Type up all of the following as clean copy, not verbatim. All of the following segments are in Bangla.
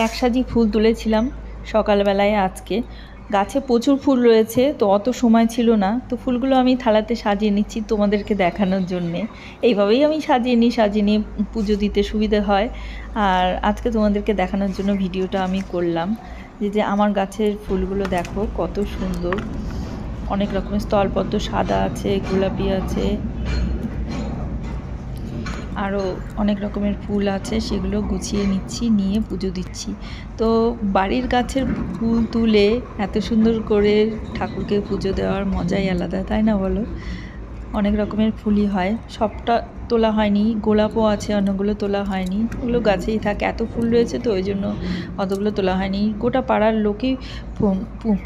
এক সাজি ফুল তুলেছিলাম সকালবেলায় আজকে। গাছে প্রচুর ফুল রয়েছে, তো অত সময় ছিল না, তো ফুলগুলো আমি থালাতে সাজিয়ে নিচ্ছি তোমাদেরকে দেখানোর জন্যে। এইভাবেই আমি সাজিয়ে নিয়ে পুজো দিতে সুবিধে হয়। আর আজকে তোমাদেরকে দেখানোর জন্য ভিডিওটা আমি করলাম। যে আমার গাছের ফুলগুলো দেখো কত সুন্দর, অনেক রকমের স্থলপদ্ম, সাদা আছে, গোলাপি আছে, আরও অনেক রকমের ফুল আছে, সেগুলো গুছিয়ে নিচ্ছি, নিয়ে পুজো দিচ্ছি। তো বাড়ির গাছের ফুল তুলে এত সুন্দর করে ঠাকুরকে পুজো দেওয়ার মজাই আলাদা, তাই না বলো? অনেক রকমের ফুলই হয়, সবটা তোলা হয়নি, গোলাপও আছে, অন্যগুলো তোলা হয়নি, ওগুলো গাছেই থাকে। এত ফুল রয়েছে তো ওই জন্য অতগুলো তোলা হয়নি। গোটা পাড়ার লোকই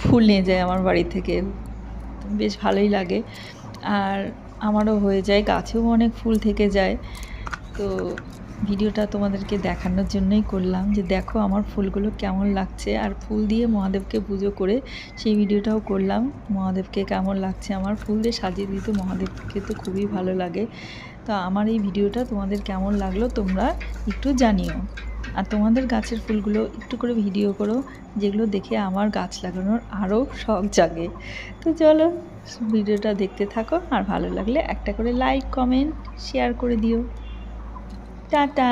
ফুল নিয়ে যায় আমার বাড়ি থেকে, বেশ ভালোই লাগে। আর আমারও হয়ে যায়, গাছেও অনেক ফুল থেকে যায়। তো ভিডিওটা তোমাদেরকে দেখানোর জন্যই করলাম যে দেখো আমার ফুলগুলো কেমন লাগছে। আর ফুল দিয়ে মহাদেবকে পুজো করে সেই ভিডিওটাও করলাম, মহাদেবকে কেমন লাগছে। আমার ফুল দিয়ে সাজিয়ে দিতে মহাদেবকে তো খুবই ভালো লাগে। তো আমার এই ভিডিওটা তোমাদের কেমন লাগলো তোমরা একটু জানিও। আর তোমাদের গাছের ফুলগুলো একটু করে ভিডিও করো, যেগুলো দেখে আমার গাছ লাগানোর আরও শখ জাগে। তো চলো ভিডিওটা দেখতে থাকো, আর ভালো লাগলে একটা করে লাইক, কমেন্ট, শেয়ার করে দিও। টাটা।